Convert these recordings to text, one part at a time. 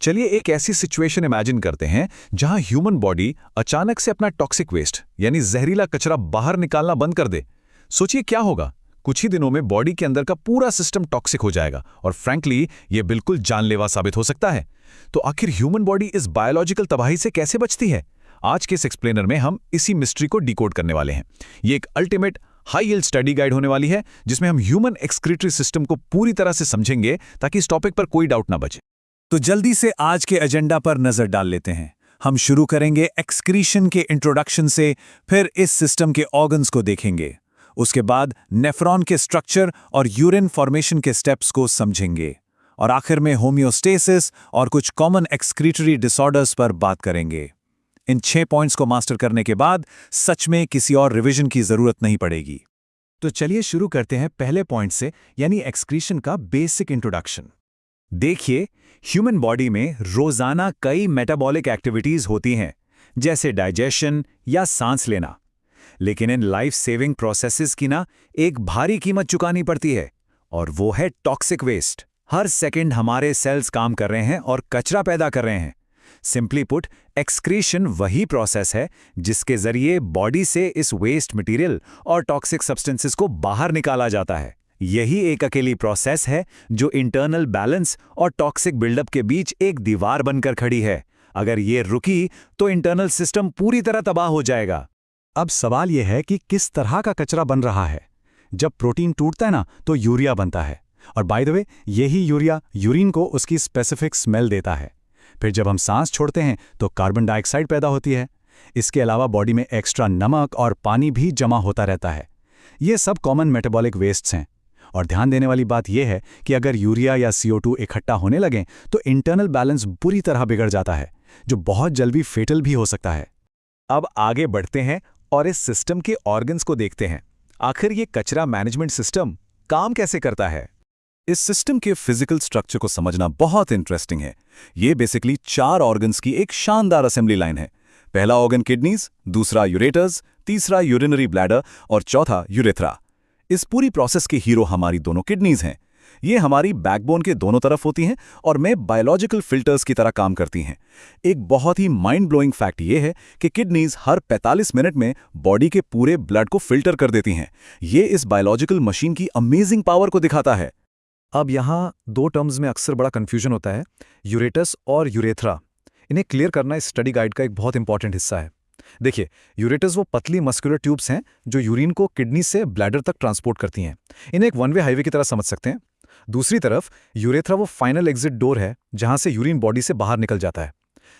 चलिए एक ऐसी सिचुएशन इमेजिन करते हैं जहां ह्यूमन बॉडी अचानक से अपना टॉक्सिक वेस्ट यानी जहरीला कचरा बाहर निकालना बंद कर दे। सोचिए क्या होगा। कुछ ही दिनों में बॉडी के अंदर का पूरा सिस्टम टॉक्सिक हो जाएगा और फ्रैंकली ये बिल्कुल जानलेवा साबित हो सकता है। तो आखिर ह्यूमन बॉडी इस बायोलॉजिकल तबाही से कैसे बचती है? आज के इस एक्सप्लेनर में हम इसी मिस्ट्री को डिकोड करने वाले हैं। ये एक ultimate high yield study guide होने वाली है जिसमें हम ह्यूमन एक्सक्रीटरी सिस्टम को पूरी तरह से समझेंगे ताकि इस टॉपिक पर कोई डाउट ना बचे। तो जल्दी से आज के एजेंडा पर नजर डाल लेते हैं। हम शुरू करेंगे एक्सक्रीशन के इंट्रोडक्शन से, फिर इस सिस्टम के ऑर्गन्स को देखेंगे। उसके बाद नेफ्रॉन के स्ट्रक्चर और यूरिन फॉर्मेशन के स्टेप्स को समझेंगे और आखिर में होम्योस्टेसिस और कुछ कॉमन एक्सक्रीटरी डिसऑर्डर्स पर बात करेंगे। इन 6 पॉइंट्स को मास्टर करने के बाद सच में किसी और रिवीजन की जरूरत नहीं पड़ेगी। तो चलिए शुरू करते हैं पहले पॉइंट से, यानी एक्सक्रीशन का बेसिक इंट्रोडक्शन। देखिए, ह्यूमन बॉडी में रोजाना कई मेटाबॉलिक एक्टिविटीज होती हैं, जैसे डाइजेशन या सांस लेना। लेकिन इन लाइफ सेविंग प्रोसेसेस की एक भारी कीमत चुकानी पड़ती है, और वो है टॉक्सिक वेस्ट। हर सेकंड हमारे सेल्स काम कर रहे हैं और कचरा पैदा कर रहे हैं। सिंपली पुट, एक्सक्रीशन वही प्रोसेस है जिसके जरिए बॉडी से इस वेस्ट मटेरियल और टॉक्सिक सब्सटेंसेस को बाहर निकाला जाता है। यही एक अकेली प्रोसेस है जो इंटरनल बैलेंस और टॉक्सिक बिल्डअप के बीच एक दीवार बनकर खड़ी है। अगर ये रुकी तो इंटरनल सिस्टम पूरी तरह तबाह हो जाएगा। अब सवाल यह है कि किस तरह का कचरा बन रहा है। जब प्रोटीन टूटता है तो यूरिया बनता है, और बाय द वे यही यूरिया यूरिन को उसकी स्पेसिफिक स्मेल देता है। फिर जब हम सांस छोड़ते हैं तो कार्बन डाइऑक्साइड पैदा होती है। इसके अलावा बॉडी में एक्स्ट्रा नमक और पानी भी जमा होता रहता है। ये सब कॉमन मेटाबॉलिक वेस्ट्स हैं। और ध्यान देने वाली बात यह है कि अगर यूरिया या CO2 इकट्ठा होने लगें तो इंटरनल बैलेंस बुरी तरह बिगड़ जाता है, जो बहुत जल्दी फेटल भी हो सकता है। अब आगे बढ़ते हैं और इस सिस्टम के ऑर्गन्स को देखते हैं। आखिर ये कचरा मैनेजमेंट सिस्टम काम कैसे करता है? इस सिस्टम के फिजिकल स्ट्रक्चर को समझना बहुत इंटरेस्टिंग है। ये बेसिकली 4 ऑर्गन्स की एक शानदार असेंबली लाइन है। पहला ऑर्गन किडनीज, दूसरा यूरेटर्स, तीसरा यूरिनरी ब्लैडर और चौथा यूरेथ्रा। इस पूरी प्रोसेस के हीरो हमारी दोनों किडनीज हैं। ये हमारी बैकबोन के दोनों तरफ होती हैं और में बायोलॉजिकल फिल्टर्स की तरह काम करती हैं। एक बहुत ही माइंड ब्लोइंग फैक्ट ये है कि किडनीज हर 45 मिनट में बॉडी के पूरे ब्लड को फिल्टर कर देती हैं। ये इस बायोलॉजिकल मशीन की अमेजिंग पावर को दिखाता है। अब यहाँ 2 टर्म्स में अक्सर बड़ा कंफ्यूजन होता है, यूरेटस और यूरेथ्रा। इन्हें क्लियर करना इस स्टडी गाइड का एक बहुत इंपॉर्टेंट हिस्सा है। देखिए, यूरेटस वो पतली मस्कुलर ट्यूब्स हैं जो यूरिन को किडनी से ब्लैडर तक ट्रांसपोर्ट करती हैं। इन्हें एक वन वे हाईवे की तरह समझ सकते हैं। दूसरी तरफ यूरेथ्रा वो फाइनल एग्जिट डोर है जहां से यूरिन बॉडी से बाहर निकल जाता है।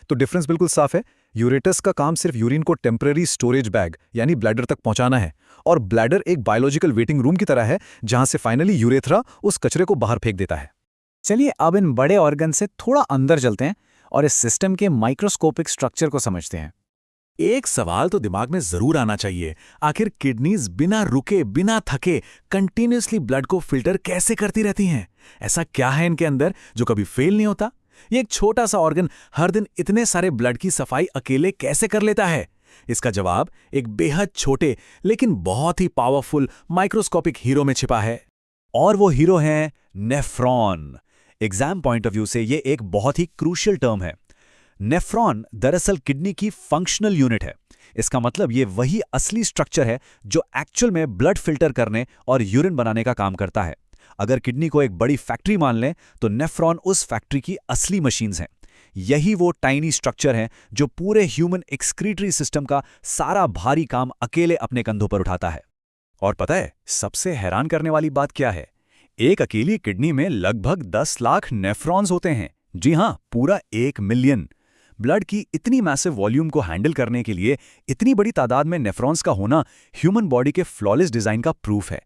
तो डिफरेंस बिल्कुल साफ है। यूरेटस का काम सिर्फ यूरिन को टेम्पररी स्टोरेज बैग यानी ब्लैडर तक पहुंचाना है, और ब्लैडर एक बायोलॉजिकल वेटिंग रूम की तरह है जहां से फाइनली यूरेथ्रा उस कचरे को बाहर फेंक देता है। चलिए अब इन बड़े ऑर्गन से थोड़ा अंदर चलते हैं और इस सिस्टम के माइक्रोस्कोपिक स्ट्रक्चर को समझते हैं। एक सवाल तो दिमाग में जरूर आना चाहिए, आखिर किडनीज बिना रुके बिना थके कंटिन्यूअसली ब्लड को फिल्टर कैसे करती रहती हैं? ऐसा क्या है इनके अंदर जो कभी फेल नहीं होता? ये एक छोटा सा ऑर्गन हर दिन इतने सारे ब्लड की सफाई अकेले कैसे कर लेता है? इसका जवाब एक बेहद छोटे लेकिन बहुत ही पावरफुल माइक्रोस्कोपिक हीरो में छिपा है, और वो हीरो है nephron. Exam point of view से ये एक बहुत ही क्रूशियल टर्म है। नेफ्रॉन दरअसल किडनी की फंक्शनल यूनिट है। इसका मतलब ये वही असली स्ट्रक्चर है जो एक्चुअल में ब्लड फिल्टर करने और यूरिन बनाने का काम करता है। अगर किडनी को एक बड़ी फैक्ट्री मान लें तो नेफ्रॉन उस फैक्ट्री की असली मशीन्स हैं। यही वो टाइनी स्ट्रक्चर है जो पूरे ह्यूमन एक्सक्रीटरी सिस्टम का सारा भारी काम अकेले अपने कंधों पर उठाता है। और पता है सबसे हैरान करने वाली बात क्या है? एक अकेली किडनी में लगभग 10 लाख नेफ्रॉन्स होते हैं। जी हां, पूरा 1 मिलियन। ब्लड की इतनी मैसिव वॉल्यूम को हैंडल करने के लिए इतनी बड़ी तादाद में नेफ्रॉन्स का होना ह्यूमन बॉडी के फ्लॉलेस डिजाइन का प्रूफ है।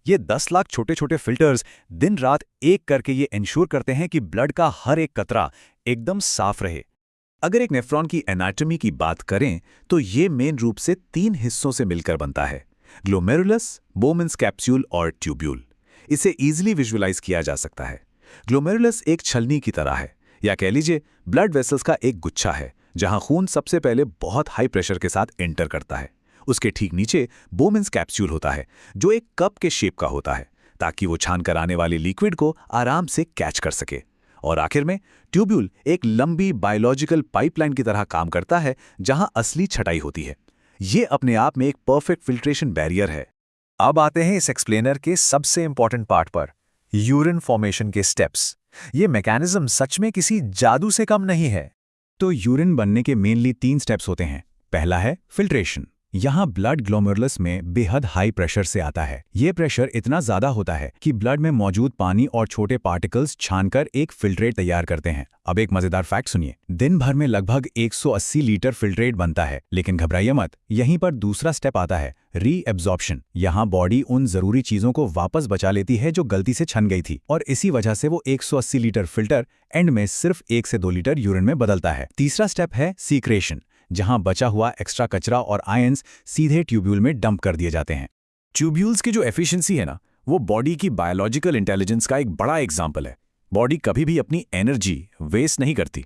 ये 10 लाख छोटे छोटे फिल्टर्स दिन रात एक करके ये इंश्योर करते हैं कि ब्लड का हर एक कतरा एकदम साफ रहे। अगर एक नेफ्रॉन की एनाटॉमी की बात करें तो ये मेन रूप से 3 हिस्सों से मिलकर बनता है: ग्लोमेरुलस, बोमेन्स कैप्सूल और ट्यूब्यूल। इसे ईजिली विजुअलाइज किया जा सकता है। ग्लोमेरुलस एक छलनी की तरह है, या कह लीजिए ब्लड वेसल्स का एक गुच्छा है जहां खून सबसे पहले बहुत हाई प्रेशर के साथ एंटर करता है। उसके ठीक नीचे बोमेन्स कैप्सूल होता है जो एक कप के शेप का होता है ताकि वो छान कर आने वाले लिक्विड को आराम से कैच कर सके। और आखिर में ट्यूब्यूल एक लंबी बायोलॉजिकल पाइपलाइन की तरह काम करता है जहां असली छटाई होती है। ये अपने आप में एक परफेक्ट फिल्ट्रेशन बैरियर है। अब आते हैं इस एक्सप्लेनर के सबसे इंपॉर्टेंट पार्ट पर, यूरिन फॉर्मेशन के स्टेप्स। ये मैकेनिज्म सच में किसी जादू से कम नहीं है। तो यूरिन बनने के मेनली 3 स्टेप्स होते हैं। पहला है फिल्ट्रेशन। यहाँ ब्लड ग्लोमेरुलस में बेहद हाई प्रेशर से आता है। ये प्रेशर इतना ज़्यादा होता है कि ब्लड में मौजूद पानी और छोटे पार्टिकल्स छानकर एक फिल्ट्रेट तैयार करते हैं। अब एक मज़ेदार फैक्ट सुनिए, दिन भर में लगभग 180 लीटर फिल्ट्रेट बनता है। लेकिन घबराइए मत, यहीं पर दूसरा स्टेप आता है, रीएब्जॉर्प्शन। यहाँ बॉडी उन ज़रूरी चीज़ों को वापस बचा लेती है जो गलती से छन गई थी, और इसी वजह से वो 180 लीटर फिल्टर एंड में सिर्फ 1 से 2 लीटर यूरिन में बदलता है। तीसरा स्टेप है सीक्रेशन, जहां बचा हुआ एक्स्ट्रा कचरा और आयंस सीधे ट्यूब्यूल में डंप कर दिए जाते हैं। ट्यूब्यूल्स की जो एफिशिएंसी है ना, वो बॉडी की बायोलॉजिकल इंटेलिजेंस का एक बड़ा एग्जाम्पल है। बॉडी कभी भी अपनी एनर्जी वेस्ट नहीं करती,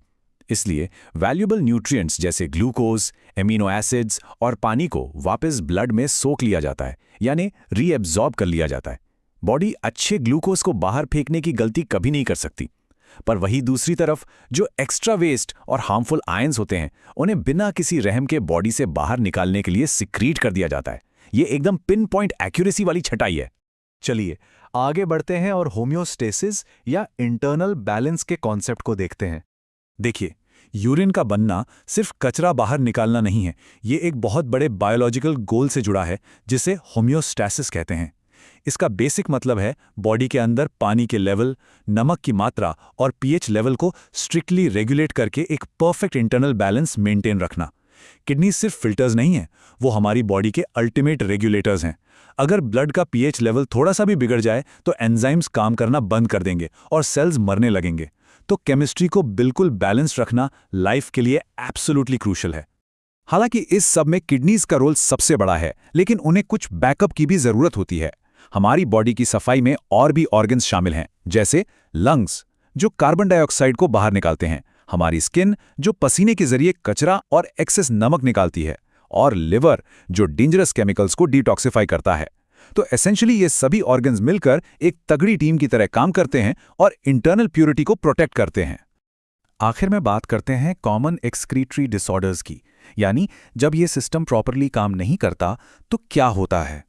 इसलिए वैल्यूएबल न्यूट्रिएंट्स जैसे ग्लूकोज, एमिनो एसिड्स और पानी को वापस ब्लड में सोख लिया जाता है, यानी रीएब्जॉर्ब कर लिया जाता है। बॉडी अच्छे ग्लूकोज को बाहर फेंकने की गलती कभी नहीं कर सकती, पर वही दूसरी तरफ जो एक्स्ट्रा वेस्ट और हार्मफुल आयंस होते हैं, उन्हें बिना किसी रहम के बॉडी से बाहर निकालने के लिए सिक्रीट कर दिया जाता है। ये एकदम पिन पॉइंट एक्यूरेसी वाली छटाई है। चलिए आगे बढ़ते हैं और होम्योस्टेसिस या इंटरनल बैलेंस के कॉन्सेप्ट को देखते हैं। देखिए, यूरिन का बनना सिर्फ कचरा बाहर निकालना नहीं है, ये एक बहुत बड़े बायोलॉजिकल गोल से जुड़ा है जिसे होम्योस्टेसिस कहते हैं। इसका बेसिक मतलब है बॉडी के अंदर पानी के लेवल, नमक की मात्रा और पीएच लेवल को स्ट्रिक्टली रेगुलेट करके एक परफेक्ट इंटरनल बैलेंस मेंटेन रखना। किडनी सिर्फ फिल्टर्स नहीं है, वो हमारी बॉडी के अल्टीमेट रेगुलेटर्स हैं। अगर ब्लड का पीएच लेवल थोड़ा सा भी बिगड़ जाए तो एंजाइम्स काम करना बंद कर देंगे और सेल्स मरने लगेंगे। तो केमिस्ट्री को बिल्कुल बैलेंस रखना लाइफ के लिए एब्सोल्युटली क्रूशियल है। हालांकि इस सब में किडनीज का रोल सबसे बड़ा है, लेकिन उन्हें कुछ बैकअप की भी जरूरत होती है। हमारी बॉडी की सफाई में और भी ऑर्गन्स शामिल हैं, जैसे लंग्स जो कार्बन डाइऑक्साइड को बाहर निकालते हैं, हमारी स्किन जो पसीने के जरिए कचरा और एक्सेस नमक निकालती है, और लिवर जो डेंजरस केमिकल्स को डिटॉक्सिफाई करता है। तो एसेंशियली ये सभी ऑर्गन्स मिलकर एक तगड़ी टीम की तरह काम करते हैं और इंटरनल प्योरिटी को प्रोटेक्ट करते हैं। आखिर में बात करते हैं कॉमन एक्सक्रीटरी डिसऑर्डर्स की, यानी जब ये सिस्टम प्रॉपरली काम नहीं करता तो क्या होता है।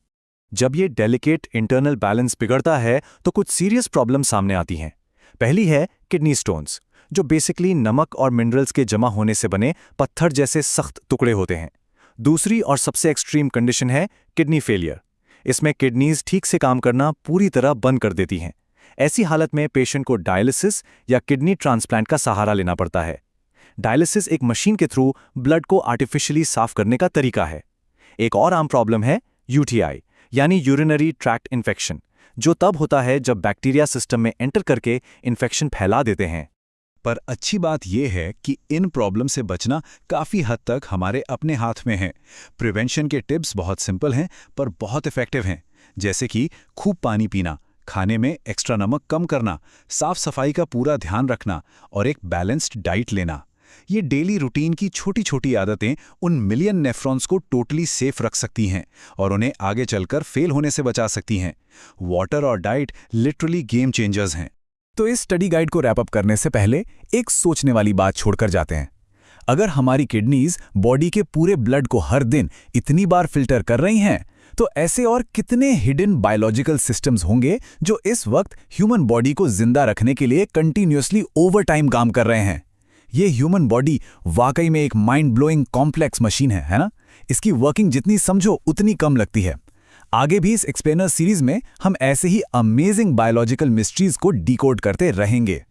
जब ये डेलिकेट इंटरनल बैलेंस बिगड़ता है तो कुछ सीरियस प्रॉब्लम सामने आती हैं। पहली है किडनी स्टोन्स, जो बेसिकली नमक और मिनरल्स के जमा होने से बने पत्थर जैसे सख्त टुकड़े होते हैं। दूसरी और सबसे एक्सट्रीम कंडीशन है किडनी फेलियर। इसमें किडनीज ठीक से काम करना पूरी तरह बंद कर देती हैं। ऐसी हालत में पेशेंट को डायलिसिस या किडनी ट्रांसप्लांट का सहारा लेना पड़ता है। डायलिसिस एक मशीन के थ्रू ब्लड को आर्टिफिशियली साफ करने का तरीका है। एक और आम प्रॉब्लम है यूटीआई यानी यूरिनरी ट्रैक्ट इन्फेक्शन, जो तब होता है जब बैक्टीरिया सिस्टम में एंटर करके इन्फेक्शन फैला देते हैं। पर अच्छी बात यह है कि इन प्रॉब्लम से बचना काफ़ी हद तक हमारे अपने हाथ में है। प्रिवेंशन के टिप्स बहुत सिंपल हैं पर बहुत इफेक्टिव हैं, जैसे कि खूब पानी पीना, खाने में एक्स्ट्रा नमक कम करना, साफ सफाई का पूरा ध्यान रखना और एक बैलेंस्ड डाइट लेना। ये डेली रूटीन की छोटी छोटी आदतें उन मिलियन नेफ्रॉन्स को टोटली सेफ रख सकती हैं और उन्हें आगे चलकर फेल होने से बचा सकती हैं। वाटर और डाइट लिटरली गेम चेंजर्स हैं। तो इस स्टडी गाइड को रैप अप करने से पहले एक सोचने वाली बात छोड़कर जाते हैं। अगर हमारी किडनीज बॉडी के पूरे ब्लड को हर दिन इतनी बार फिल्टर कर रही हैं, तो ऐसे और कितने हिडन बायोलॉजिकल सिस्टम्स होंगे जो इस वक्त ह्यूमन बॉडी को जिंदा रखने के लिए कंटिन्यूअसली ओवर टाइम काम कर रहे हैं। ये ह्यूमन बॉडी वाकई में एक माइंड ब्लोइंग कॉम्प्लेक्स मशीन है ना? इसकी वर्किंग जितनी समझो उतनी कम लगती है। आगे भी इस एक्सप्लेनर सीरीज में हम ऐसे ही अमेजिंग बायोलॉजिकल मिस्ट्रीज को डिकोड करते रहेंगे।